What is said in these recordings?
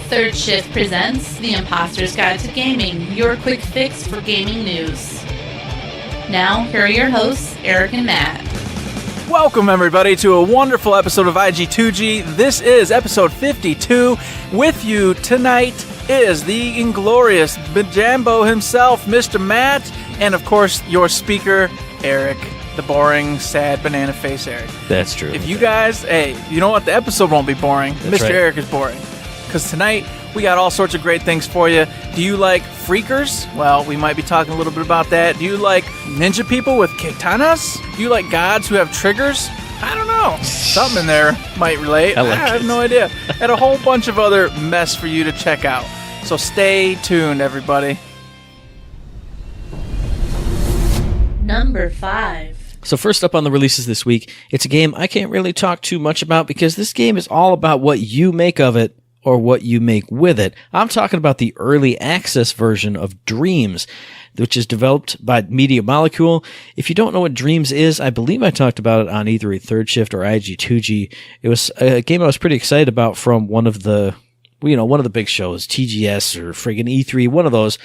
Third Shift presents The Imposter's Guide to Gaming, your quick fix for gaming news. Now, here are your hosts, Eric and Matt. Welcome, everybody, to a wonderful episode of IG2G. This is episode 52. With you tonight is the inglorious Bajambo himself, Mr. Matt, and, of course, your speaker, Eric, the boring, sad, banana face Eric. That's true. If you guys, hey, you know what? The episode won't be boring. That's Mr. right. Eric is boring. Because tonight, we got all sorts of great things for you. Do you like freakers? Well, we might be talking a little bit about that. Do you like ninja people with katanas? Do you like gods who have triggers? I don't know. Something in there might relate. I have no idea. And a whole bunch of other mess for you to check out. So stay tuned, everybody. Number 5. So first up on the releases this week, it's a game I can't really talk too much about because this game is all about what you make of it or what you make with it. I'm talking about the early access version of Dreams, which is developed by Media Molecule. If you don't know what Dreams is, I believe I talked about it on either a Third Shift or IG2G. It was a game I was pretty excited about from one of the big shows, TGS or friggin' E3, one of those.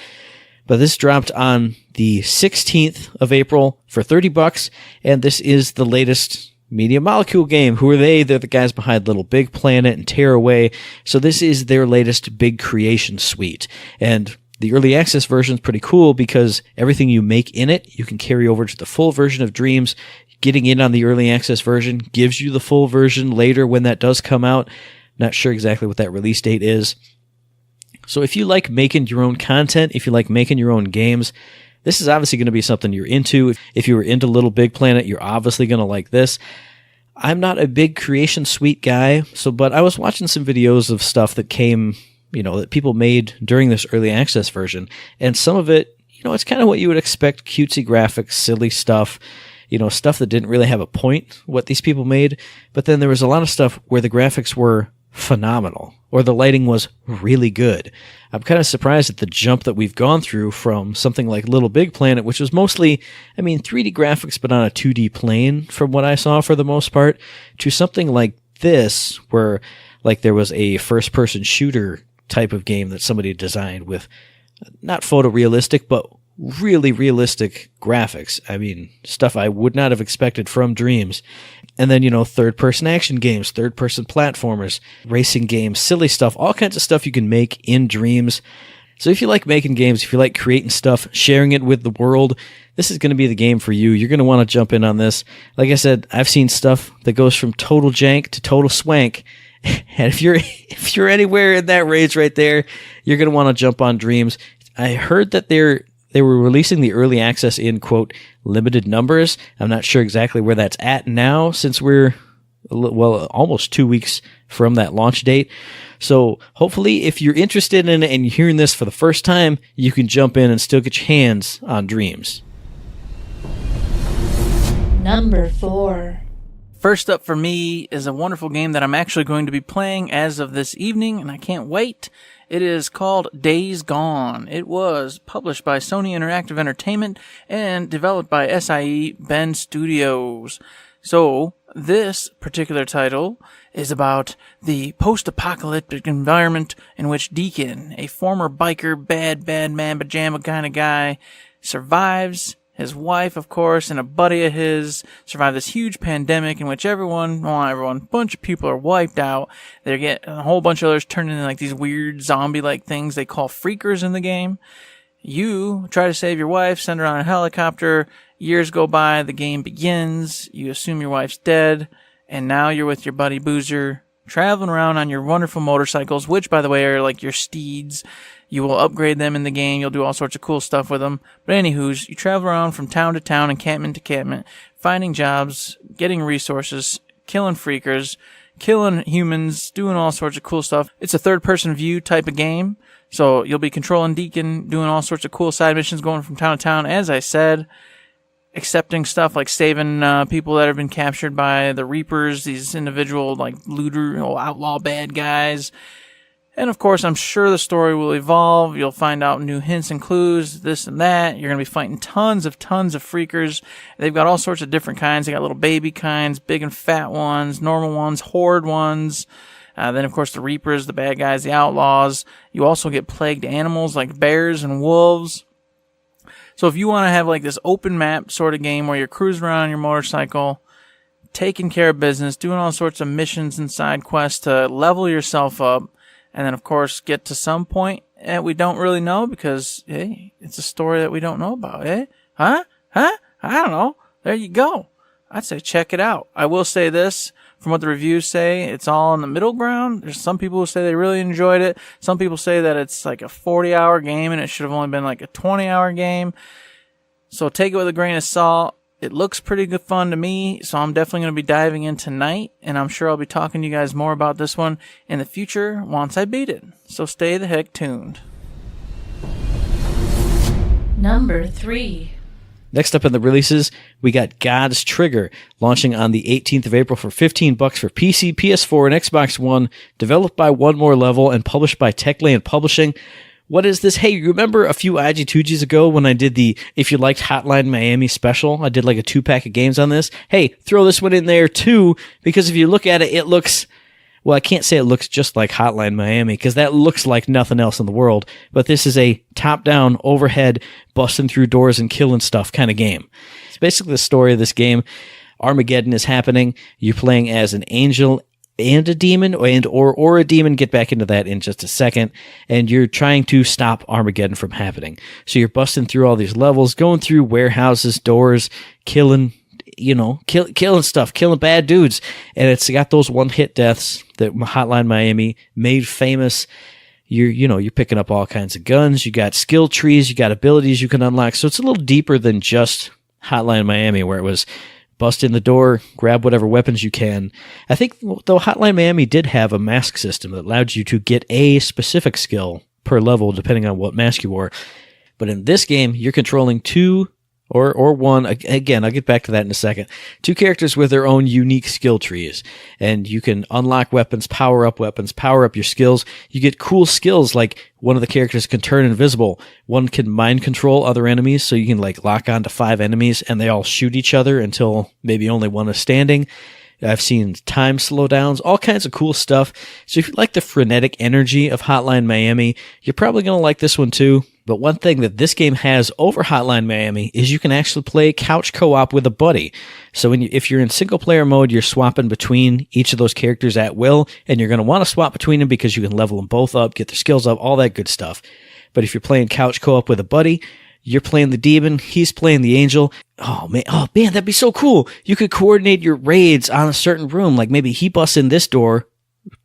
But this dropped on the 16th of April for $30, and this is the latest Media Molecule game. Who are they? They're the guys behind Little Big Planet and Tearaway. So this is their latest big creation suite. And the early access version is pretty cool because everything you make in it, you can carry over to the full version of Dreams. Getting in on the early access version gives you the full version later when that does come out. Not sure exactly what that release date is. So if you like making your own content, if you like making your own games, this is obviously going to be something you're into. If you were into Little Big Planet, you're obviously going to like this. I'm not a big creation suite guy, but I was watching some videos of stuff that came, that people made during this early access version. And some of it, it's kind of what you would expect, cutesy graphics, silly stuff, stuff that didn't really have a point, what these people made. But then there was a lot of stuff where the graphics were phenomenal, or the lighting was really good. I'm kind of surprised at the jump that we've gone through from something like Little Big Planet, which was mostly, 3D graphics, but on a 2D plane from what I saw for the most part, to something like this, where there was a first-person shooter type of game that somebody designed with not photorealistic, but really realistic graphics. Stuff I would not have expected from Dreams. And then, third-person action games, third-person platformers, racing games, silly stuff, all kinds of stuff you can make in Dreams. So if you like making games, if you like creating stuff, sharing it with the world, this is going to be the game for you. You're going to want to jump in on this. Like I said, I've seen stuff that goes from total jank to total swank. And if you're anywhere in that range right there, you're going to want to jump on Dreams. I heard that they were releasing the early access in, quote, limited numbers. I'm not sure exactly where that's at now since we're, almost 2 weeks from that launch date. So hopefully if you're interested in it and you're hearing this for the first time, you can jump in and still get your hands on Dreams. Number 4. First up for me is a wonderful game that I'm actually going to be playing as of this evening, and I can't wait. It is called Days Gone. It was published by Sony Interactive Entertainment and developed by SIE Bend Studios. So, this particular title is about the post-apocalyptic environment in which Deacon, a former biker, bad man, pajama kind of guy, survives. His wife, of course, and a buddy of his survived this huge pandemic in which a bunch of people are wiped out. They get a whole bunch of others turned into these weird zombie-like things they call freakers in the game. You try to save your wife, send her on a helicopter. Years go by, the game begins. You assume your wife's dead, and now you're with your buddy Boozer, traveling around on your wonderful motorcycles, which, by the way, are like your steeds. You will upgrade them in the game. You'll do all sorts of cool stuff with them. But anywho's, you travel around from town to town, encampment to encampment, finding jobs, getting resources, killing freakers, killing humans, doing all sorts of cool stuff. It's a third-person view type of game. So you'll be controlling Deacon, doing all sorts of cool side missions, going from town to town, as I said, accepting stuff like saving people that have been captured by the Reapers, these individual looter, outlaw bad guys. And of course, I'm sure the story will evolve. You'll find out new hints and clues, this and that. You're going to be fighting tons of freakers. They've got all sorts of different kinds. They got little baby kinds, big and fat ones, normal ones, horde ones. Then, of course, the Reapers, the bad guys, the outlaws. You also get plagued animals like bears and wolves. So if you want to have like this open map sort of game where you're cruising around on your motorcycle, taking care of business, doing all sorts of missions and side quests to level yourself up, and then, of course, get to some point that we don't really know because, hey, it's a story that we don't know about, eh? Huh? I don't know. There you go. I'd say check it out. I will say this, from what the reviews say, it's all in the middle ground. There's some people who say they really enjoyed it. Some people say that it's like a 40-hour game and it should have only been like a 20-hour game. So take it with a grain of salt. It looks pretty good fun to me, so I'm definitely going to be diving in tonight, and I'm sure I'll be talking to you guys more about this one in the future once I beat it. So stay the heck tuned. Number 3. Next up in the releases, we got God's Trigger, launching on the 18th of April for $15 for PC, PS4, and Xbox One, developed by One More Level and published by Techland Publishing. What is this? Hey, you remember a few IG2Gs ago when I did the If You Liked Hotline Miami special? I did like a 2-pack of games on this. Hey, throw this one in there too, because if you look at it, it looks... Well, I can't say it looks just like Hotline Miami, because that looks like nothing else in the world, but this is a top-down, overhead, busting through doors and killing stuff kind of game. It's basically the story of this game. Armageddon is happening. You're playing as an angel and a demon, or a demon. Get back into that in just a second. And you're trying to stop Armageddon from happening. So you're busting through all these levels, going through warehouses, doors, killing stuff, killing bad dudes. And it's got those one-hit deaths that Hotline Miami made famous. You're picking up all kinds of guns. You got skill trees. You got abilities you can unlock. So it's a little deeper than just Hotline Miami, where it was bust in the door, grab whatever weapons you can. I think, though, Hotline Miami did have a mask system that allowed you to get a specific skill per level, depending on what mask you wore. But in this game, you're controlling two or one. Again, I'll get back to that in a second. Two characters with their own unique skill trees. And you can unlock weapons, power up your skills. You get cool skills like one of the characters can turn invisible. One can mind control other enemies, so you can like lock onto 5 enemies and they all shoot each other until maybe only one is standing. I've seen time slowdowns, all kinds of cool stuff. So if you like the frenetic energy of Hotline Miami, you're probably going to like this one too. But one thing that this game has over Hotline Miami is you can actually play couch co-op with a buddy. So if you're in single player mode, you're swapping between each of those characters at will, and you're going to want to swap between them because you can level them both up, get their skills up, all that good stuff. But if you're playing couch co-op with a buddy, you're playing the demon, he's playing the angel. Oh man, that'd be so cool. You could coordinate your raids on a certain room. Like maybe he busts in this door,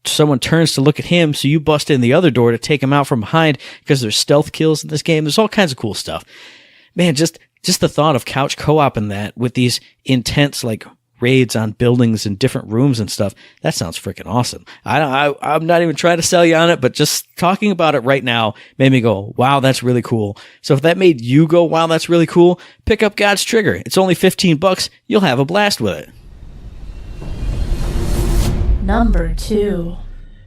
someone turns to look at him, so you bust in the other door to take him out from behind, because there's stealth kills in this game. There's all kinds of cool stuff. Man, just the thought of couch co-op in that with these intense like raids on buildings and different rooms and stuff, that sounds freaking awesome. I'm not even trying to sell you on it, but just talking about it right now made me go, wow, that's really cool. So if that made you go, wow, that's really cool, pick up God's Trigger. It's only $15. You'll have a blast with it. Number 2.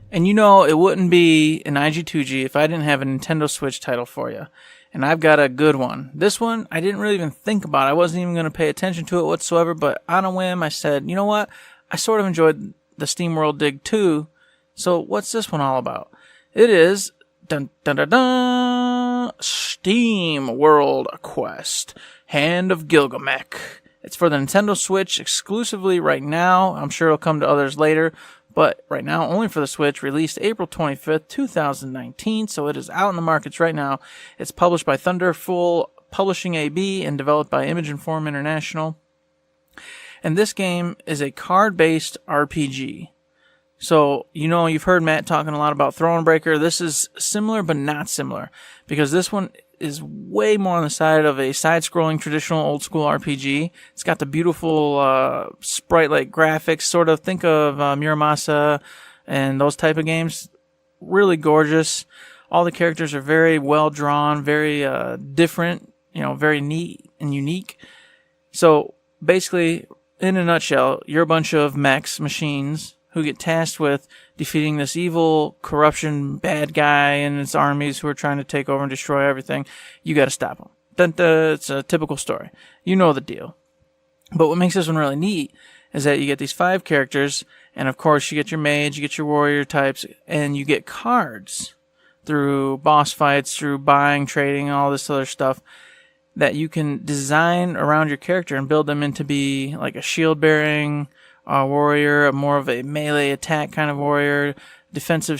And it wouldn't be an IG2G if I didn't have a Nintendo Switch title for you. And I've got a good one. This one, I didn't really even think about. I wasn't even going to pay attention to it whatsoever, but on a whim, I said, you know what? I sort of enjoyed the SteamWorld Dig 2, so what's this one all about? It is SteamWorld Quest, Hand of Gilgamech. It's for the Nintendo Switch exclusively right now. I'm sure it'll come to others later, but right now only for the Switch, released April 25th, 2019, so it is out in the markets right now. It's published by Thunderful Publishing AB and developed by Image and Form International. And this game is a card-based RPG. So, you've heard Matt talking a lot about Thronebreaker. This is similar, but not similar, because this one is way more on the side of a side-scrolling traditional old-school RPG. It's got the beautiful sprite-like graphics, sort of think of Muramasa and those type of games. Really gorgeous. All the characters are very well-drawn, very different, very neat and unique. So basically, in a nutshell, you're a bunch of mechs, machines, who get tasked with defeating this evil, corruption, bad guy and his armies who are trying to take over and destroy everything. You gotta stop them. It's a typical story. You know the deal. But what makes this one really neat is that you get these 5 characters, and of course you get your mage, you get your warrior types, and you get cards through boss fights, through buying, trading, all this other stuff that you can design around your character and build them into be like a shield-bearing warrior, more of a melee attack kind of warrior, defensive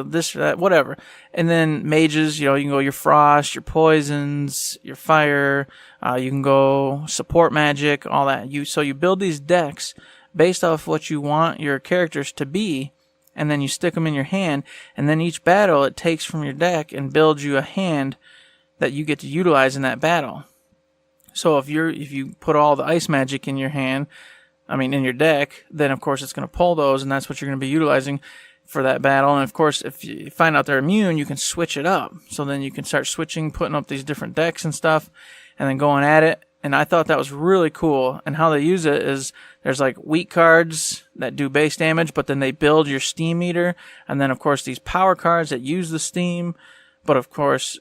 this or that, whatever. And then mages, you can go your frost, your poisons, your fire, you can go support magic, all that. So you build these decks based off what you want your characters to be, and then you stick them in your hand, and then each battle it takes from your deck and builds you a hand that you get to utilize in that battle. So if you put all the ice magic in your hand, in your deck, then of course it's going to pull those, and that's what you're going to be utilizing for that battle. And of course, if you find out they're immune, you can switch it up. So then you can start switching, putting up these different decks and stuff, and then going at it. And I thought that was really cool. And how they use it is there's like weak cards that do base damage, but then they build your steam meter. And then of course these power cards that use the steam, but of course,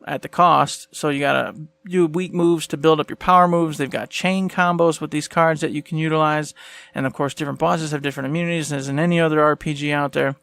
at the cost. So you gotta do weak moves to build up your power moves. They've got chain combos with these cards that you can utilize. And of course, different bosses have different immunities as in any other RPG out there.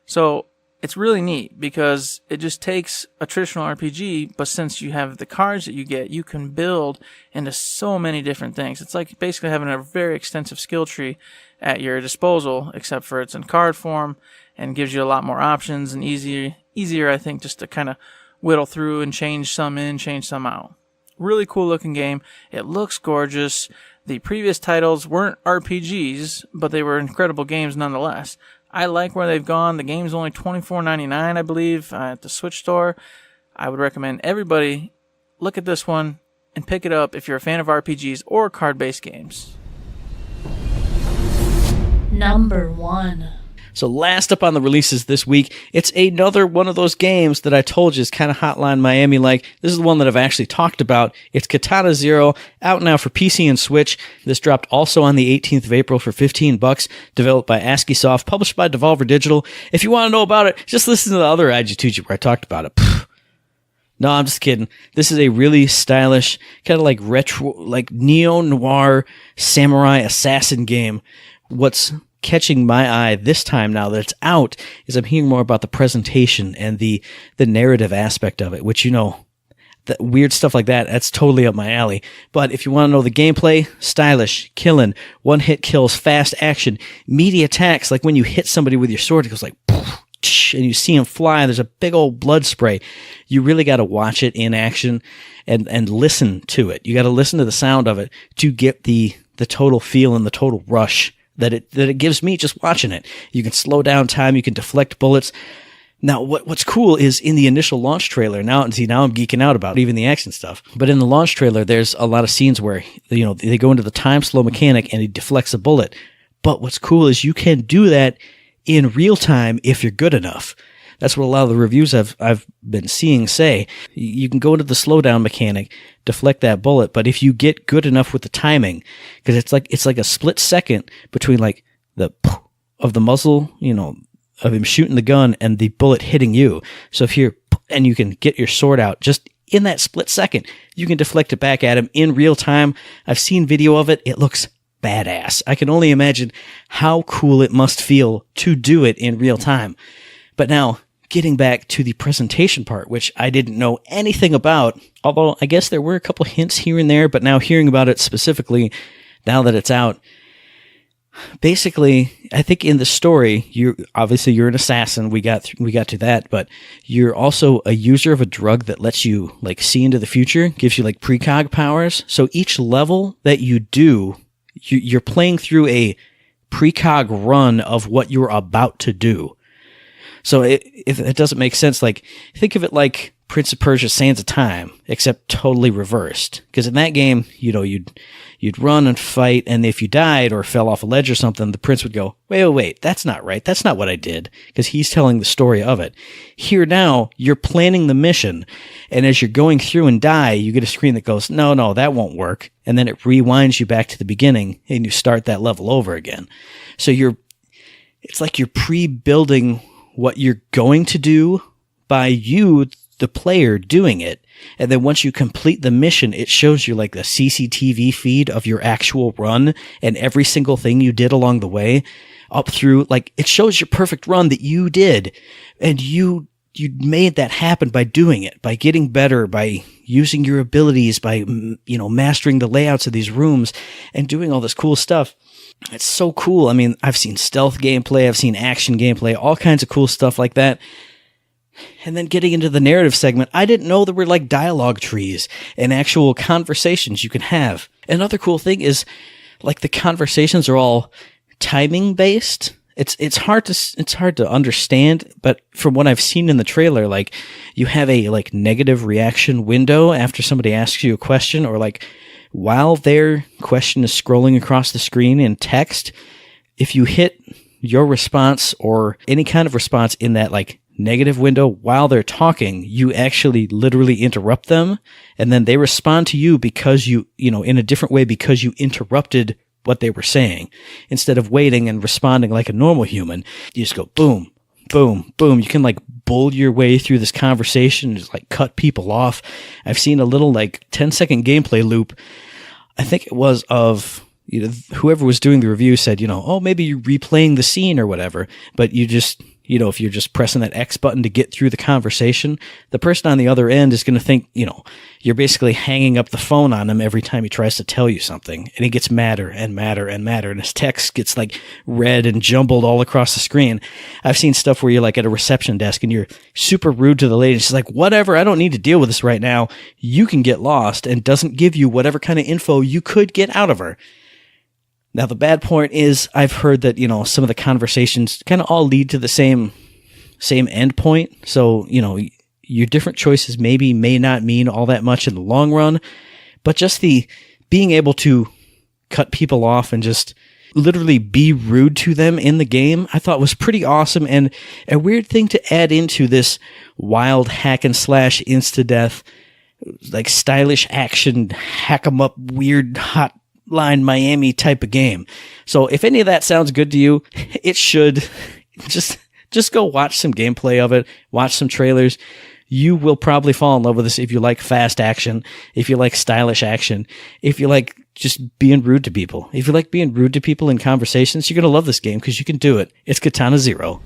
So it's really neat because it just takes a traditional RPG, but since you have the cards that you get, you can build into so many different things. It's like basically having a very extensive skill tree at your disposal, except for it's in card form and gives you a lot more options and easier, I think, just to kind of whittle through and change some in, change some out. Really cool looking game. It looks gorgeous. The previous titles weren't RPGs, but they were incredible games nonetheless. I like where they've gone. The game's only $24.99, I believe, at the Switch store. I would recommend everybody look at this one and pick it up if you're a fan of RPGs or card-based games. Number 1. So last up on the releases this week, it's another one of those games that I told you is kind of Hotline Miami-like. This is the one that I've actually talked about. It's Katana Zero, out now for PC and Switch. This dropped also on the 18th of April for $15, developed by ASCII Soft, published by Devolver Digital. If you want to know about it, just listen to the other IG2G where I talked about it. No, I'm just kidding. This is a really stylish, kind of like retro, like neo-noir samurai assassin game. What's catching my eye this time now that it's out is I'm hearing more about the presentation and the narrative aspect of it, which, the weird stuff like that, that's totally up my alley. But if you want to know the gameplay, stylish, killing, one-hit kills, fast action, meaty attacks, like when you hit somebody with your sword, it goes like, and you see him fly, there's a big old blood spray. You really got to watch it in action and listen to it. You got to listen to the sound of it to get the total feel and the total rush that it gives me just watching it. You can slow down time, you can deflect bullets. Now, what's cool is in the initial launch trailer, now I'm geeking out about even the action stuff, but in the launch trailer, there's a lot of scenes where, they go into the time slow mechanic and he deflects a bullet. But what's cool is you can do that in real time if you're good enough. That's what a lot of the reviews I've been seeing say. You can go into the slowdown mechanic, deflect that bullet, but if you get good enough with the timing, because it's like a split second between like the of the muzzle, of him shooting the gun and the bullet hitting you. So if and you can get your sword out just in that split second, you can deflect it back at him in real time. I've seen video of it. It looks badass. I can only imagine how cool it must feel to do it in real time. But now, getting back to the presentation part, which I didn't know anything about, although I guess there were a couple hints here and there, but now hearing about it specifically, now that it's out, basically, I think in the story, you're an assassin. We got to that, but you're also a user of a drug that lets you like see into the future, gives you like precog powers. So each level that you do, you're playing through a precog run of what you're about to do. So if it doesn't make sense, like think of it like Prince of Persia: Sands of Time, except totally reversed. Because in that game, you'd run and fight, and if you died or fell off a ledge or something, the prince would go, wait, that's not right. That's not what I did. Because he's telling the story of it. Here now, you're planning the mission, and as you're going through and die, you get a screen that goes, no, that won't work. And then it rewinds you back to the beginning, and you start that level over again. So it's like you're pre-building what you're going to do by you the player doing it. And then once you complete the mission, it shows you like the CCTV feed of your actual run and every single thing you did along the way up through, like, it shows your perfect run that you did. And you made that happen by doing it, by getting better, by using your abilities, by, mastering the layouts of these rooms and doing all this cool stuff. It's so cool. I mean, I've seen stealth gameplay, I've seen action gameplay, all kinds of cool stuff like that. And then getting into the narrative segment, I didn't know there were like dialogue trees and actual conversations you can have. Another cool thing is like the conversations are all timing based. It's hard to understand, but from what I've seen in the trailer, like you have a like negative reaction window after somebody asks you a question, or like while their question is scrolling across the screen in text, if you hit your response or any kind of response in that like negative window while they're talking, you actually literally interrupt them, and then they respond to you because you in a different way because you interrupted what they were saying. Instead of waiting and responding like a normal human, you just go boom, boom, boom. You can like bull your way through this conversation, just like cut people off. I've seen a little like 10-second gameplay loop. I think it was of, whoever was doing the review said, oh, maybe you're replaying the scene or whatever, but you just, if you're just pressing that X button to get through the conversation, the person on the other end is going to think, you're basically hanging up the phone on him every time he tries to tell you something. And he gets madder and madder and madder. And his text gets like red and jumbled all across the screen. I've seen stuff where you're like at a reception desk and you're super rude to the lady. She's like, whatever, I don't need to deal with this right now. You can get lost, and doesn't give you whatever kind of info you could get out of her. Now, the bad point is I've heard that, some of the conversations kind of all lead to the same end point. So, your different choices may not mean all that much in the long run, but just the being able to cut people off and just literally be rude to them in the game, I thought was pretty awesome, and a weird thing to add into this wild hack and slash insta-death, like stylish action, hack 'em up, weird, hot line Miami type of game. So if any of that sounds good to you, it should. Just go watch some gameplay of it, watch some trailers. You will probably fall in love with this if you like fast action, if you like stylish action, if you like just being rude to people. If you like being rude to people in conversations, you're going to love this game because you can do it. It's Katana Zero.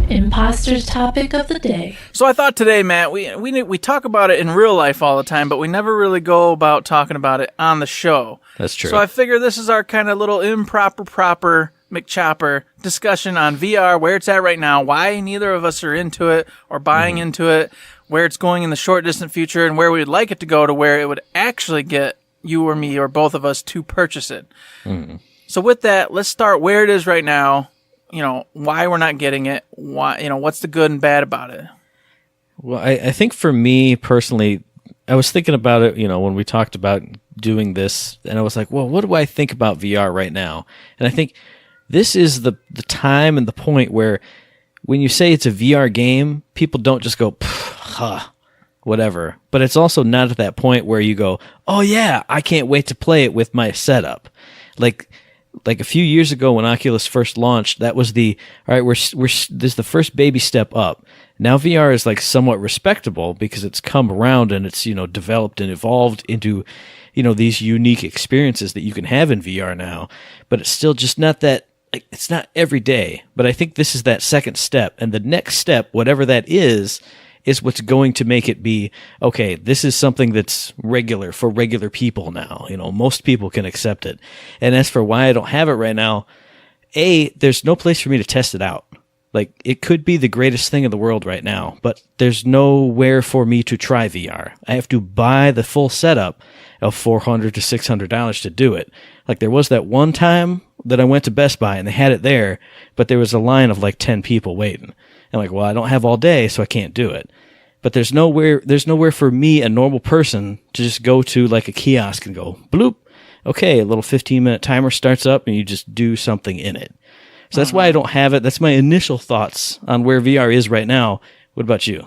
Imposter's topic of the day. So I thought today, Matt, we talk about it in real life all the time, but we never really go about talking about it on the show. That's true. So I figure this is our kind of little proper McChopper discussion on VR, where it's at right now, why neither of us are into it or buying into it, where it's going in the short distant future, and where we'd like it to go to where it would actually get you or me or both of us to purchase it. So with that, let's start where it is right now. Why we're not getting it, why, what's the good and bad about it? Well, I think for me personally, I was thinking about it, when we talked about doing this, and I was like, well, what do I think about VR right now? And I think this is the time and the point where when you say it's a VR game, people don't just go, whatever. But it's also not at that point where you go, oh yeah, I can't wait to play it with my setup. Like a few years ago when Oculus first launched, that was all right, this is the first baby step up. Now VR is like somewhat respectable because it's come around and it's, developed and evolved into, these unique experiences that you can have in VR now, but it's still just not that, like, it's not every day. But I think this is that second step, and the next step, whatever that is what's going to make it be, okay, this is something that's regular for regular people now. Most people can accept it. And as for why I don't have it right now, there's no place for me to test it out. Like, it could be the greatest thing in the world right now, but there's nowhere for me to try VR. I have to buy the full setup of $400 to $600 to do it. Like, there was that one time that I went to Best Buy and they had it there, but there was a line of like 10 people waiting. And like, well, I don't have all day, so I can't do it. But there's nowhere for me, a normal person, to just go to like a kiosk and go, bloop. Okay, a little 15-minute timer starts up and you just do something in it. So that's why I don't have it. That's my initial thoughts on where VR is right now. What about you?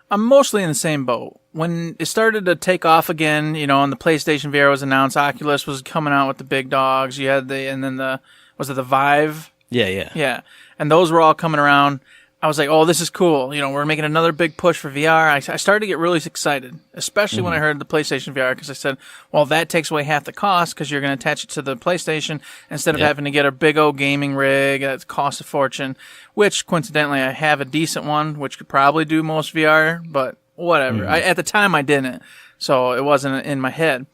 I'm mostly in the same boat. When it started to take off again, on the PlayStation VR was announced, Oculus was coming out with the big dogs. You had was it the Vive? Yeah. Yeah. And those were all coming around. I was like, oh, this is cool. We're making another big push for VR. I started to get really excited, especially when I heard the PlayStation VR, because I said, well, that takes away half the cost because you're going to attach it to the PlayStation instead of having to get a big old gaming rig that costs a fortune, which coincidentally I have a decent one, which could probably do most VR, but whatever. At the time I didn't, so it wasn't in my head.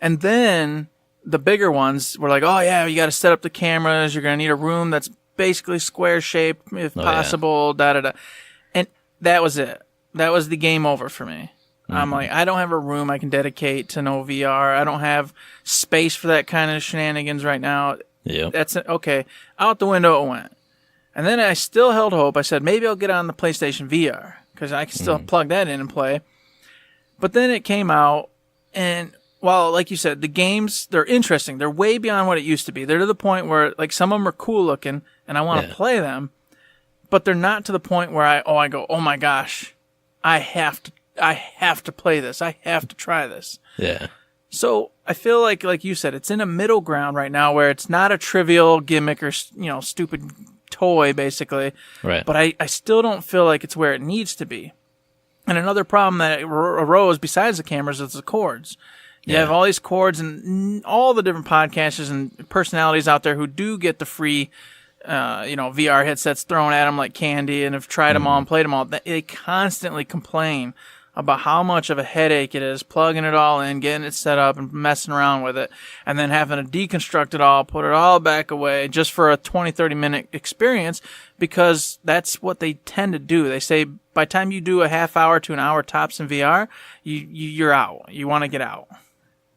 And then the bigger ones were like, oh yeah, you got to set up the cameras. You're going to need a room that's basically square shaped if possible, and that was it. That was the game over for me. I'm like, I don't have a room I can dedicate to no VR. I don't have space for that kind of shenanigans right now. Yeah, that's it. Okay, out the window it went. And then I still held hope. I said maybe I'll get on the PlayStation VR because I can still plug that in and play. But then it came out, and while, like you said, the games, they're interesting. They're way beyond what it used to be. They're to the point where, like, some of them are cool looking, and I want to play them, but they're not to the point where I go, oh my gosh, I have to play this. I have to try this. Yeah. So I feel like you said, it's in a middle ground right now where it's not a trivial gimmick or, stupid toy, basically. Right. But I still don't feel like it's where it needs to be. And another problem that arose besides the cameras is the cords. You have all these cords and all the different podcasters and personalities out there who do get the free, VR headsets thrown at them like candy and have tried them all and played them all. They constantly complain about how much of a headache it is plugging it all in, getting it set up and messing around with it, and then having to deconstruct it all, put it all back away just for a 20, 30-minute experience, because that's what they tend to do. They say by the time you do a half hour to an hour tops in VR, you're out. You want to get out.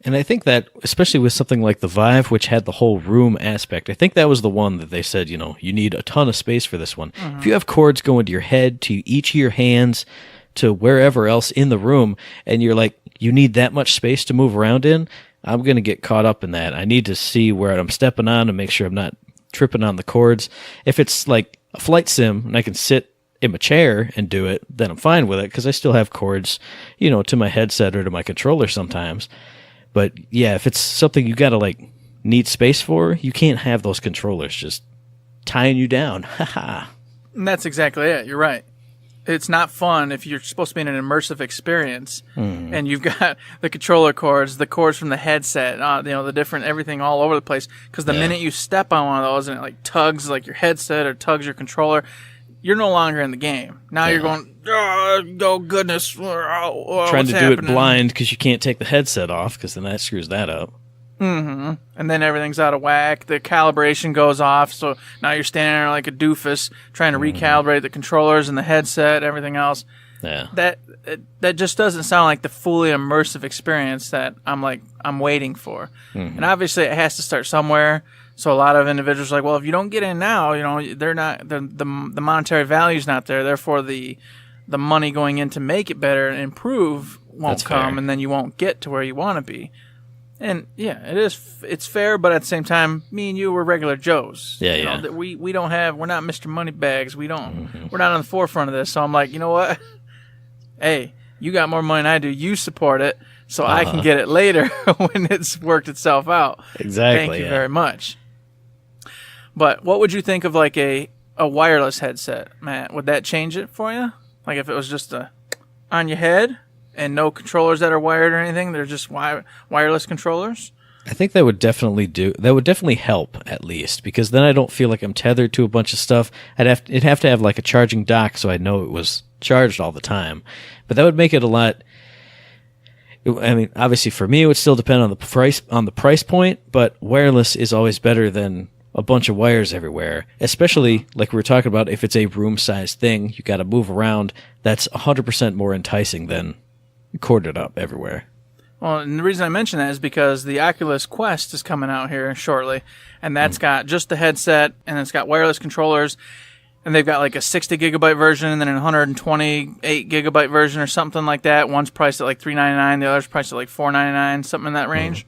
And I think that, especially with something like the Vive, which had the whole room aspect, I think that was the one that they said, you need a ton of space for this one. If you have cords going to your head, to each of your hands, to wherever else in the room, and you're like, you need that much space to move around in, I'm going to get caught up in that. I need to see where I'm stepping on to make sure I'm not tripping on the cords. If it's like a flight sim and I can sit in my chair and do it, then I'm fine with it, because I still have cords, to my headset or to my controller sometimes. But yeah, if it's something you gotta need space for, you can't have those controllers just tying you down. And that's exactly it. You're right. It's not fun if you're supposed to be in an immersive experience and you've got the controller cords, the cords from the headset, the different everything all over the place. Because the minute you step on one of those and it tugs your headset or tugs your controller, you're no longer in the game. Now you're going, oh goodness. Trying to do it blind because you can't take the headset off, because then that screws that up. And then everything's out of whack. The calibration goes off. So now you're standing there like a doofus trying to recalibrate the controllers and the headset, everything else. Yeah. That just doesn't sound like the fully immersive experience that I'm waiting for. And obviously it has to start somewhere. So a lot of individuals are like, well, if you don't get in now, they're not, the monetary value's not there. Therefore, the money going in to make it better and improve won't come, and then you won't get to where you want to be. And yeah, it's fair, but at the same time, me and you, we're regular Joes. Yeah. We don't have, we're not Mr. Moneybags. We're not on the forefront of this. So I'm like, you know what? Hey, you got more money than I do. You support it, so I can get it later when it's worked itself out. Exactly. Thank you very much. But what would you think of a wireless headset, Matt? Would that change it for you? Like if it was just on your head and no controllers that are wired or anything, they're just wireless controllers? I think that would definitely help, at least, because then I don't feel like I'm tethered to a bunch of stuff. It'd have to have a charging dock so I know it was charged all the time. But that would make it a lot. I mean, obviously for me it would still depend on the price point, but wireless is always better than a bunch of wires everywhere, especially like we were talking about, if it's a room-sized thing, you got to move around. That's 100% more enticing than corded up everywhere. Well, and the reason I mention that is because the Oculus Quest is coming out here shortly, and that's got just the headset, and it's got wireless controllers, and they've got a 60 gigabyte version and then a 128 gigabyte version or something like that. One's priced at $399, the other's priced at $499, something in that range.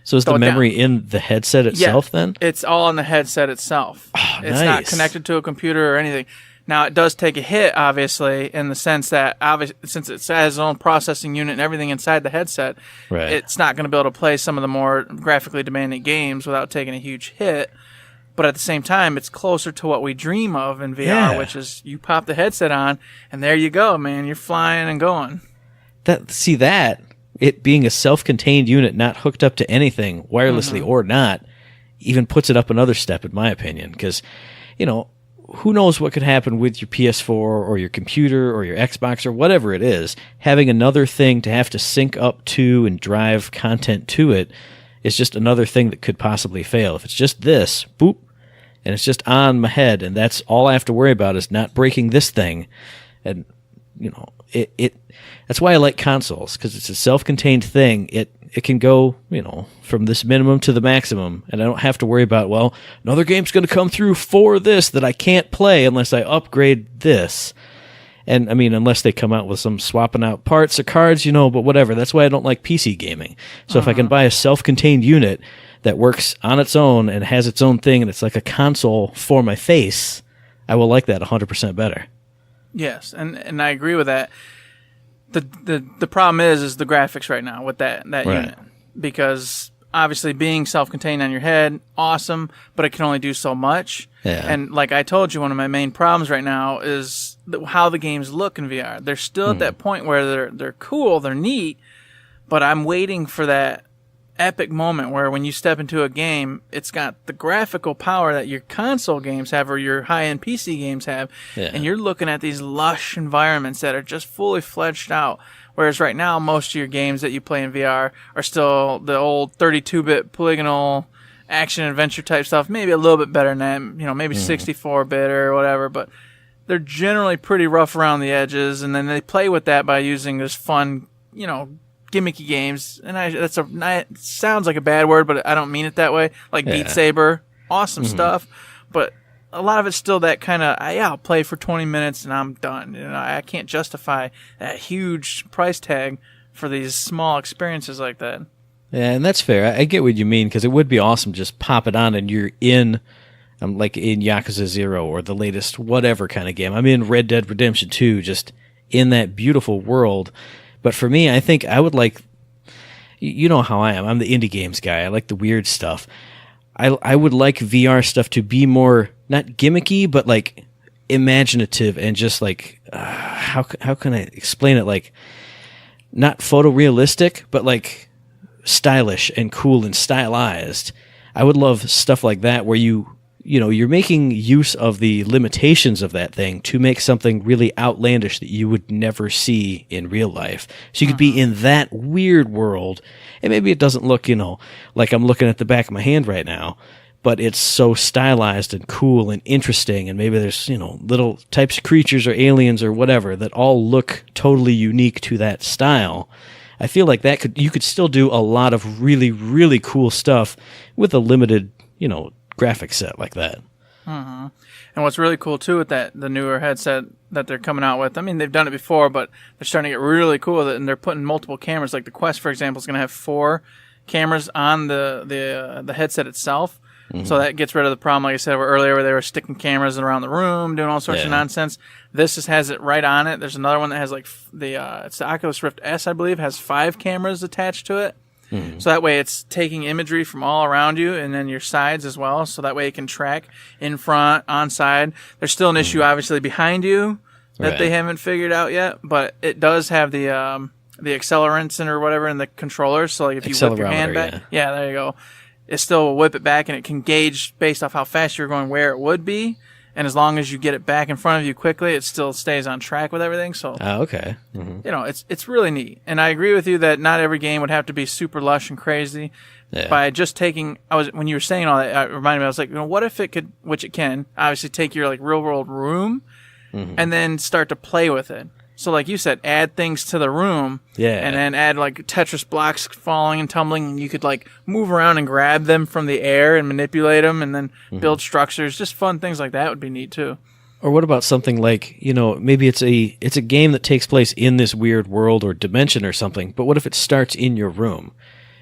So is the memory in the headset itself then? It's all in the headset itself. Oh, it's not connected to a computer or anything. Now, it does take a hit, obviously, in the sense that since it has its own processing unit and everything inside the headset, it's not going to be able to play some of the more graphically demanding games without taking a huge hit. But at the same time, it's closer to what we dream of in VR, Yeah. which is you pop the headset on, and there you go, man. You're flying and going. That, it being a self-contained unit, not hooked up to anything, wirelessly or not, even puts it up another step, in my opinion. Because, who knows what could happen with your PS4 or your computer or your Xbox or whatever it is. Having another thing to have to sync up to and drive content to it is just another thing that could possibly fail. If it's just this, boop, and it's just on my head, and that's all I have to worry about is not breaking this thing. And, that's why I like consoles, because it's a self-contained thing. It can go, from this minimum to the maximum, and I don't have to worry about, well, another game's going to come through for this that I can't play unless I upgrade this. And, I mean, unless they come out with some swapping out parts or cards, but whatever. That's why I don't like PC gaming. So if I can buy a self-contained unit that works on its own and has its own thing, and it's like a console for my face, I will like that 100% better. Yes, and I agree with that. The problem is the graphics right now with that Right. unit, because obviously being self-contained on your head, awesome, but it can only do so much. Yeah. And like I told you, one of my main problems right now is how the games look in VR. They're still at that point where they're cool, they're neat, but I'm waiting for that epic moment where when you step into a game, it's got the graphical power that your console games have or your high-end PC games have, and you're looking at these lush environments that are just fully fledged out. Whereas right now, most of your games that you play in VR are still the old 32-bit polygonal action-adventure type stuff, maybe a little bit better than that, maybe 64-bit or whatever, but they're generally pretty rough around the edges, and then they play with that by using this fun, gimmicky games, and it sounds like a bad word, but I don't mean it that way. Like Beat Saber, awesome stuff, but a lot of it's still that kind of, I'll play for 20 minutes and I'm done. I can't justify that huge price tag for these small experiences like that. Yeah, and that's fair. I get what you mean, because it would be awesome just pop it on and you're in, like in Yakuza 0 or the latest whatever kind of game. I'm in Red Dead Redemption 2, just in that beautiful world. But for me, I think I would like, you know how I am. I'm the indie games guy. I like the weird stuff. I would like VR stuff to be more, not gimmicky, but like imaginative and just like, how can I explain it? Like, not photorealistic, but like stylish and cool and stylized. I would love stuff like that where you're making use of the limitations of that thing to make something really outlandish that you would never see in real life. So you could be in that weird world, and maybe it doesn't look, like I'm looking at the back of my hand right now, but it's so stylized and cool and interesting, and maybe there's, little types of creatures or aliens or whatever that all look totally unique to that style. I feel like you could still do a lot of really, really cool stuff with a limited, graphic set like that. And what's really cool too with the newer headset that they're coming out with, I mean, they've done it before, but they're starting to get really cool with it, and they're putting multiple cameras. Like the Quest, for example, is going to have 4 cameras on the headset itself. So that gets rid of the problem, like I said earlier, where they were sticking cameras around the room, doing all sorts of nonsense. This just has it right on it. There's another one that has it's the Oculus Rift S, I believe, has 5 cameras attached to it. So that way it's taking imagery from all around you and then your sides as well. So that way it can track in front, on side. There's still an issue, obviously, behind you that they haven't figured out yet, but it does have the accelerants or whatever in the controller. So like if you whip your hand back, there you go. It still will whip it back, and it can gauge based off how fast you're going where it would be. And as long as you get it back in front of you quickly, it still stays on track with everything. So, okay. It's really neat. And I agree with you that not every game would have to be super lush and crazy. Yeah. By just taking, when you were saying all that, it reminded me, I was like, what if it could, which it can, obviously take your like real world room and then start to play with it. So like you said, add things to the room, and then add like Tetris blocks falling and tumbling, and you could like move around and grab them from the air and manipulate them, and then build structures. Just fun things like that would be neat too. Or what about something like, maybe it's a game that takes place in this weird world or dimension or something, but what if it starts in your room?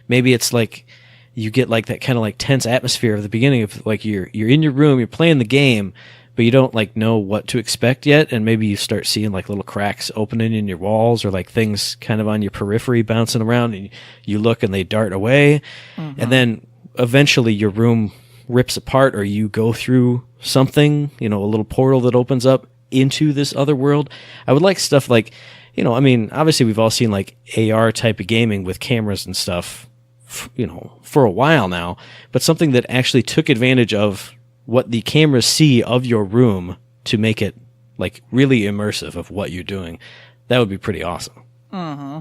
Maybe it's like you get like that kind of like tense atmosphere of the beginning of like you're in your room, you're playing the game, but you don't like know what to expect yet, and maybe you start seeing like little cracks opening in your walls or like things kind of on your periphery bouncing around, and you look and they dart away, and then eventually your room rips apart or you go through something, a little portal that opens up into this other world. I would like stuff like, obviously we've all seen like AR type of gaming with cameras and stuff, for a while now, but something that actually took advantage of what the cameras see of your room to make it like really immersive of what you're doing. That would be pretty awesome. Mm-hmm.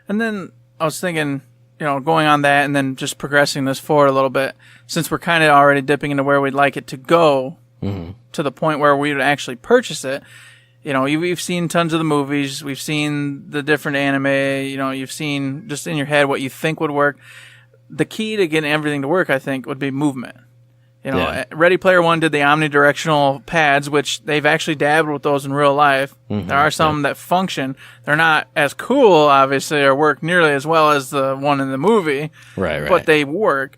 And then I was thinking, going on that and then just progressing this forward a little bit, since we're kind of already dipping into where we'd like it to go, to the point where we would actually purchase it. We've seen tons of the movies. We've seen the different anime. You've seen just in your head what you think would work. The key to getting everything to work, I think, would be movement. Ready Player One did the omnidirectional pads, which they've actually dabbled with those in real life. There are some that function. They're not as cool, obviously, or work nearly as well as the one in the movie. Right. But they work.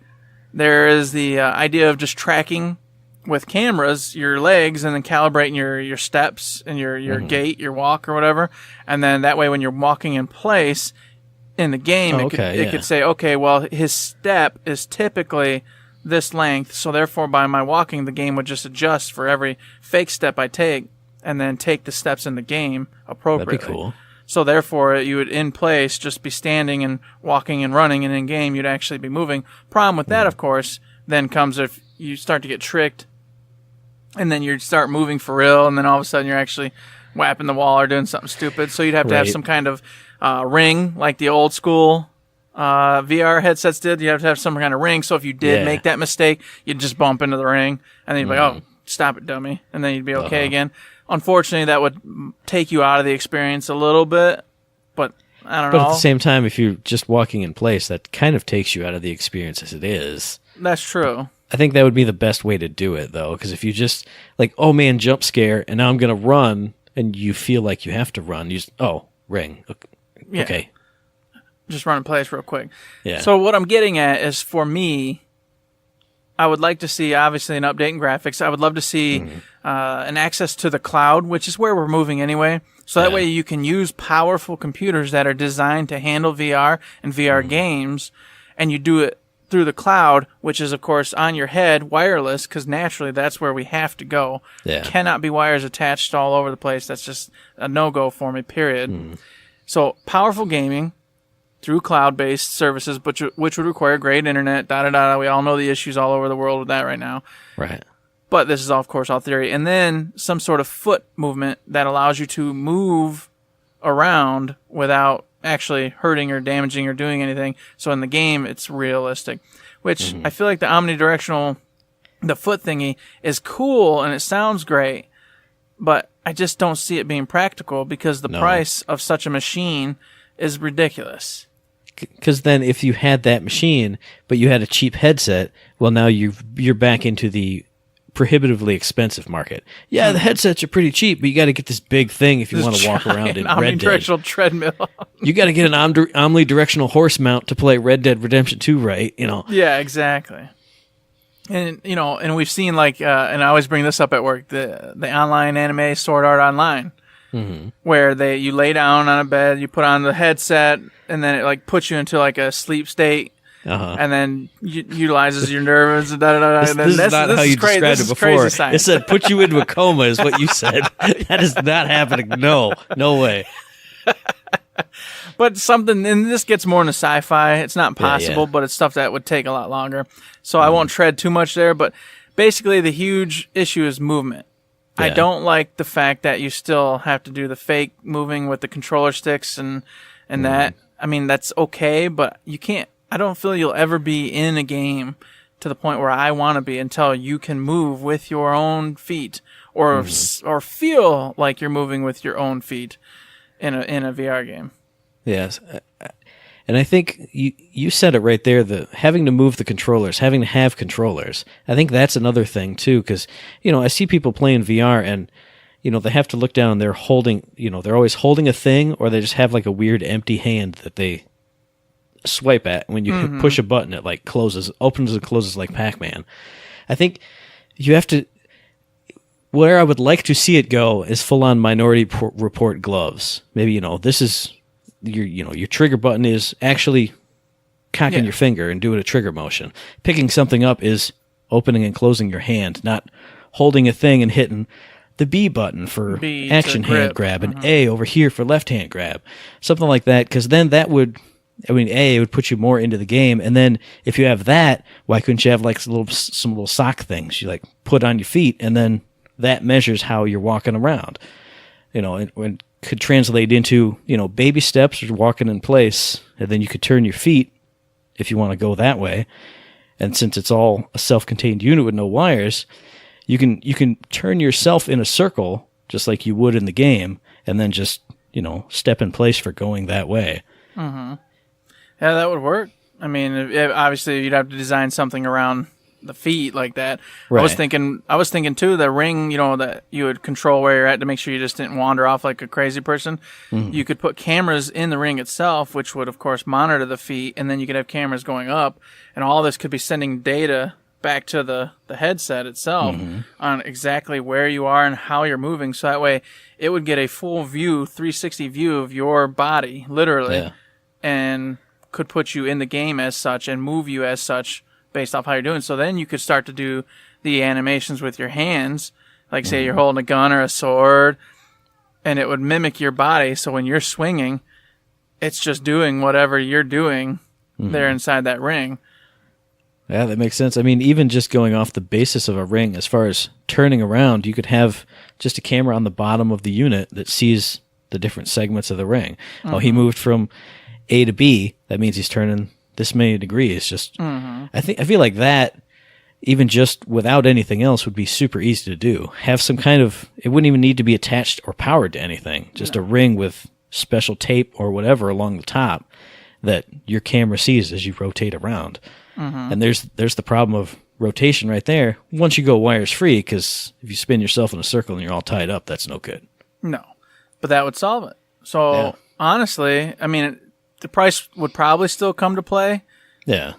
There is the idea of just tracking with cameras your legs and then calibrating your steps and your gait, your walk or whatever. And then that way when you're walking in place in the game, it could say, okay, well, his step is typically this length, so therefore by my walking, the game would just adjust for every fake step I take and then take the steps in the game appropriately. That'd be cool. So therefore, you would in place just be standing and walking and running, and in game you'd actually be moving. Problem with that, of course, then comes if you start to get tricked and then you start moving for real, and then all of a sudden you're actually whapping the wall or doing something stupid. So you'd have to have some kind of ring, like the old school VR headsets did. You have to have some kind of ring. So if you did make that mistake, you'd just bump into the ring, and then you'd be like, "Oh, stop it, dummy," and then you'd be okay again. Unfortunately, that would take you out of the experience a little bit, but I don't know. But at the same time, if you're just walking in place, that kind of takes you out of the experience as it is. That's true. I think that would be the best way to do it, though, because if you just, like, oh man, jump scare, and now I'm going to run, and you feel like you have to run, you just, ring. Okay. Just run in place real quick. Yeah. So what I'm getting at is, for me, I would like to see, obviously, an update in graphics. I would love to see an access to the cloud, which is where we're moving anyway. So that way you can use powerful computers that are designed to handle VR and VR games, and you do it through the cloud, which is, of course, on your head, wireless, because naturally that's where we have to go. Yeah. Cannot be wires attached all over the place. That's just a no-go for me, period. So powerful gaming through cloud-based services, which would require great internet, We all know the issues all over the world with that right now. Right. But this is, of course, all theory. And then some sort of foot movement that allows you to move around without actually hurting or damaging or doing anything. So in the game, it's realistic, which I feel like the omnidirectional, the foot thingy is cool and it sounds great, but I just don't see it being practical because the price of such a machine is ridiculous. Because then if you had that machine, but you had a cheap headset, well, now you're back into the prohibitively expensive market. Yeah, the headsets are pretty cheap, but you got to get this big thing if you want to walk around in Red Dead. Omnidirectional treadmill. You got to get an omnidirectional horse mount to play Red Dead Redemption 2, right? Yeah, exactly. And and we've seen and I always bring this up at work, the online anime Sword Art Online, where you lay down on a bed, you put on the headset, and then it puts you into a sleep state. And then utilizes your nerves. This is not how you described it before. It said put you into a coma is what you said. That is not happening. No way. But something, and this gets more into sci-fi. It's not possible, but it's stuff that would take a lot longer. So I won't tread too much there. But basically, the huge issue is movement. Yeah. I don't like the fact that you still have to do the fake moving with the controller sticks and that. I mean, that's okay, but you can't. I don't feel you'll ever be in a game to the point where I want to be until you can move with your own feet or feel like you're moving with your own feet in a VR game. Yes. And I think you said it right there, having to move the controllers, having to have controllers. I think that's another thing too, because, I see people playing VR and, they have to look down and they're holding, they're always holding a thing, or they just have a weird empty hand that they swipe at. When you push a button, it opens and closes like Pac-Man. I think you have to, where I would like to see it go is full-on Minority Report gloves. Maybe, this is your trigger button is actually cocking your finger and doing a trigger motion. Picking something up is opening and closing your hand, not holding a thing and hitting the B button for B action to grip. hand grab and A over here for left hand grab. Something like that, because then that would, it would put you more into the game. And then if you have that, why couldn't you have like some little sock things you like put on your feet, and then that measures how you're walking around. And could translate into, baby steps or walking in place, and then you could turn your feet if you want to go that way. And since it's all a self-contained unit with no wires, you can turn yourself in a circle just like you would in the game, and then just, step in place for going that way. Mm-hmm. Yeah, that would work. I mean, obviously you'd have to design something around the feet like that. Right. I was thinking too, the ring, that you would control where you're at to make sure you just didn't wander off like a crazy person. Mm-hmm. You could put cameras in the ring itself, which would of course monitor the feet, and then you could have cameras going up, and all this could be sending data back to the headset itself on exactly where you are and how you're moving. So that way it would get a full view, 360 view of your body, literally, and could put you in the game as such and move you as such based off how you're doing. So then you could start to do the animations with your hands, like say you're holding a gun or a sword, and it would mimic your body. So when you're swinging, it's just doing whatever you're doing there inside that ring. Yeah, that makes sense. I mean, even just going off the basis of a ring, as far as turning around, you could have just a camera on the bottom of the unit that sees the different segments of the ring. Oh, he moved from A to B. That means he's turning this many degrees. Just, I feel like that, even just without anything else, would be super easy to do. Have some kind of, it wouldn't even need to be attached or powered to anything. Just a ring with special tape or whatever along the top that your camera sees as you rotate around. And there's the problem of rotation right there. Once you go wires free, because if you spin yourself in a circle and you're all tied up, that's no good. No, but that would solve it. So honestly, I mean, the price would probably still come to play. Yeah.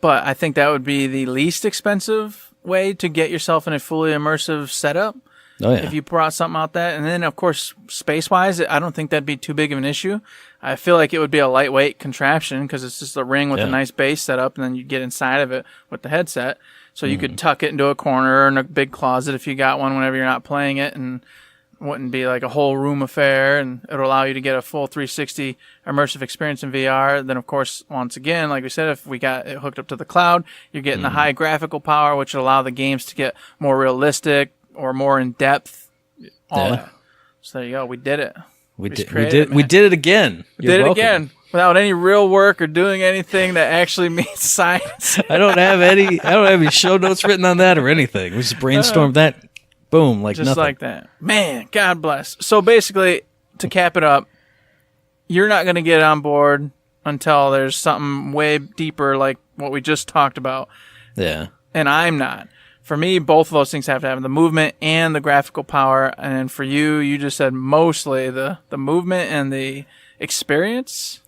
But I think that would be the least expensive way to get yourself in a fully immersive setup. Oh, yeah. If you brought something out that. And then, of course, space-wise, I don't think that'd be too big of an issue. I feel like it would be a lightweight contraption because it's just a ring with a nice base set up, and then you get inside of it with the headset. So you could tuck it into a corner or in a big closet if you got one whenever you're not playing it, and it wouldn't be like a whole room affair, and it would allow you to get a full 360 immersive experience in VR. Then, of course, once again, like we said, if we got it hooked up to the cloud, you're getting the high graphical power, which would allow the games to get more realistic or more in depth. All that. So there you go. We did it. We did it again. You're welcome. Again without any real work or doing anything that actually means science. I don't have any show notes written on that or anything. We just brainstormed that. Boom, like just nothing. Like that. Man, God bless. So basically, to cap it up, you're not going to get on board until there's something way deeper like what we just talked about. Yeah. And I'm not. For me, both of those things have to have the movement and the graphical power. And for you, you just said mostly the movement and the experience.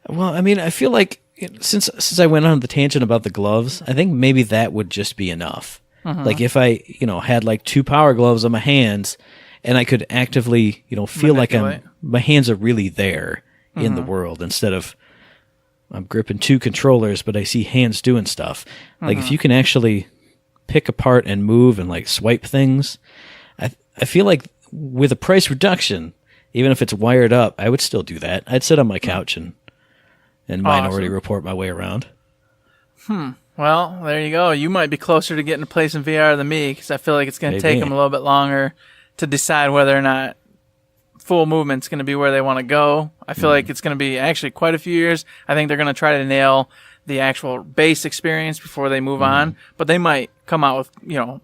Well, I mean, I feel like since I went on the tangent about the gloves, I think maybe that would just be enough. Like if I, had like 2 power gloves on my hands, and I could actively, feel like my hands are really there in the world instead of I'm gripping 2 controllers, but I see hands doing stuff. Like if you can actually pick apart and move and like swipe things, I feel like with a price reduction, even if it's wired up, I would still do that. I'd sit on my couch and Minority Report my way around. Well, there you go. You might be closer to getting a place in VR than me, because I feel like it's going to take them a little bit longer to decide whether or not full movement's going to be where they want to go. I feel like it's going to be actually quite a few years. I think they're going to try to nail the actual base experience before they move on, but they might come out with,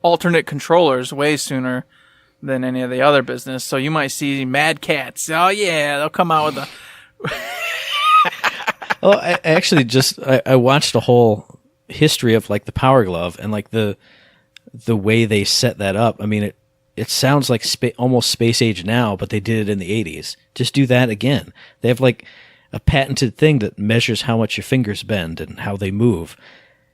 alternate controllers way sooner than any of the other business. So you might see Mad Cats. Oh, yeah, they'll come out with a... Well, I actually I watched a whole history of like the Power Glove and like the way they set that up. I mean, it sounds like almost space age now, but they did it in the 80s. Just do that again. They have like a patented thing that measures how much your fingers bend and how they move.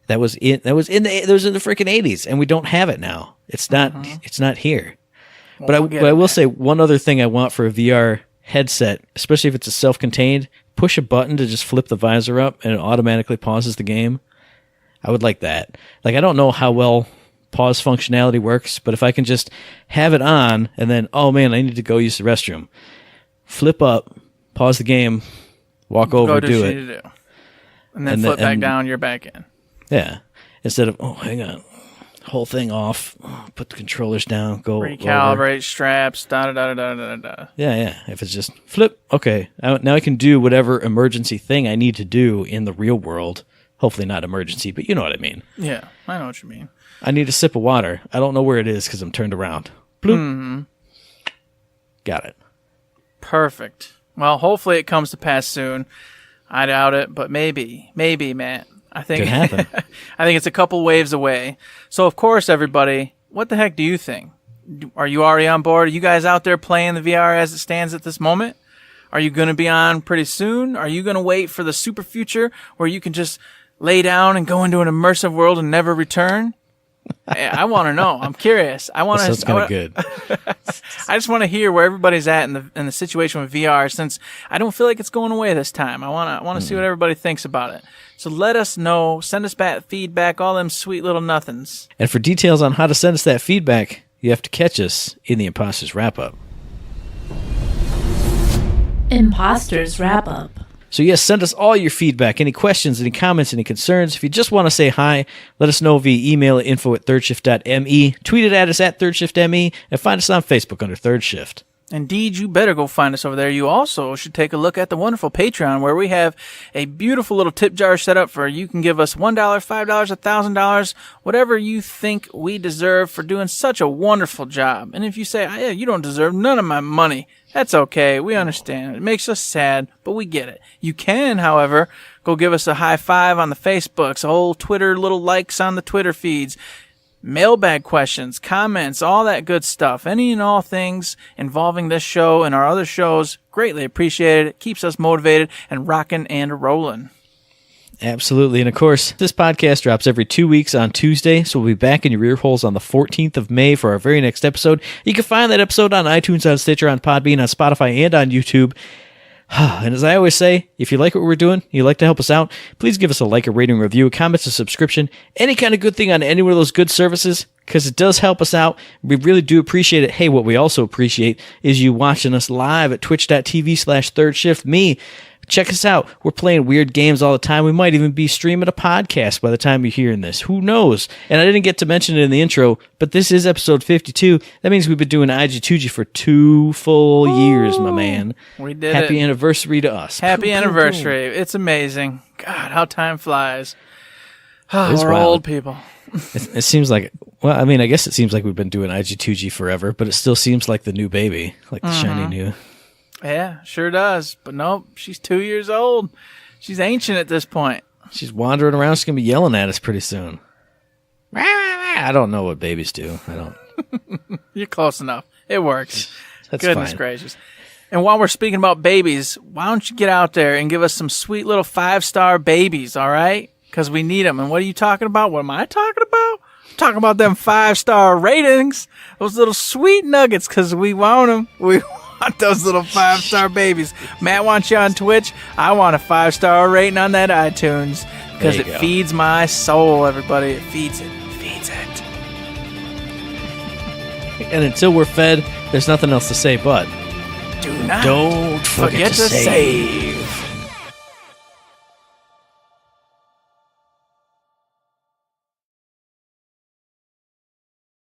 That was in the freaking 80s, and we don't have it now. It's not here. Well, but I will say one other thing I want for a VR headset, especially if it's a self-contained, push a button to just flip the visor up and it automatically pauses the game. I would like that. Like, I don't know how well pause functionality works, but if I can just have it on and then, oh man, I need to go use the restroom, flip up, pause the game, walk over, do it. And then flip back down, you're back in. Yeah. Instead of, oh, hang on, whole thing off, put the controllers down, go recalibrate over. Straps, da-da-da-da-da-da. Yeah. If it's just flip, okay. Now I can do whatever emergency thing I need to do in the real world. Hopefully not emergency, but you know what I mean. Yeah, I know what you mean. I need a sip of water. I don't know where it is because I'm turned around. Bloop. Mm-hmm. Got it. Perfect. Well, hopefully it comes to pass soon. I doubt it, but maybe, Matt. I think could happen. I think it's a couple waves away. So, of course, everybody, what the heck do you think? Are you already on board? Are you guys out there playing the VR as it stands at this moment? Are you going to be on pretty soon? Are you going to wait for the super future where you can just lay down and go into an immersive world and never return? I want to know. I'm curious. I want to. Sounds kind of good. I just want to hear where everybody's at in the situation with VR, since I don't feel like it's going away this time. I want to see what everybody thinks about it. So let us know. Send us back feedback. All them sweet little nothings. And for details on how to send us that feedback, you have to catch us in the Imposters Wrap Up. Imposters Wrap Up. So yes, send us all your feedback, any questions, any comments, any concerns. If you just want to say hi, let us know via email at info@thirdshift.me, tweet it at us at thirdshiftme, and find us on Facebook under Third Shift. Indeed, you better go find us over there. You also should take a look at the wonderful Patreon, where we have a beautiful little tip jar set up for you can give us $1, $5, $1,000, whatever you think we deserve for doing such a wonderful job. And if you say, yeah, you don't deserve none of my money, that's okay. We understand. It makes us sad, but we get it. You can, however, go give us a high five on the Facebooks, whole Twitter, little likes on the Twitter feeds, mailbag questions, comments, all that good stuff. Any and all things involving this show and our other shows, greatly appreciated. It keeps us motivated and rocking and rolling. Absolutely. And of course, this podcast drops every 2 weeks on Tuesday, so we'll be back in your ear holes on the 14th of May for our very next episode. You can find that episode on iTunes, on Stitcher, on Podbean, on Spotify, and on YouTube. And as I always say, if you like what we're doing, you'd like to help us out, please give us a like, a rating, review, a comment, a subscription, any kind of good thing on any one of those good services, because it does help us out. We really do appreciate it. Hey, what we also appreciate is you watching us live at twitch.tv/thirdshiftme. Check us out. We're playing weird games all the time. We might even be streaming a podcast by the time you're hearing this. Who knows? And I didn't get to mention it in the intro, but this is episode 52. That means we've been doing IG2G for 2 full years, my man. We did Happy it. anniversary to us. Happy anniversary. It's amazing. God, how time flies. It's We're wild. old people. It seems like, well, I mean, I guess it seems like we've been doing IG2G forever, but it still seems like the new baby, like the shiny new. Yeah, sure does. But nope, she's 2 years old. She's ancient at this point. She's wandering around. She's going to be yelling at us pretty soon. I don't know what babies do. I don't. You're close enough. It works. That's Goodness fine. gracious. And while we're speaking about babies, why don't you get out there and give us some sweet little 5-star babies, all right? Because we need them. And what are you talking about? What am I talking about? I'm talking about them 5-star ratings. Those little sweet nuggets, because we want them. We want those little 5-star babies. Matt wants you on Twitch. I want a 5-star rating on that iTunes because it feeds my soul, everybody. It feeds it. Feeds it. And until we're fed, there's nothing else to say but Do not don't forget to save.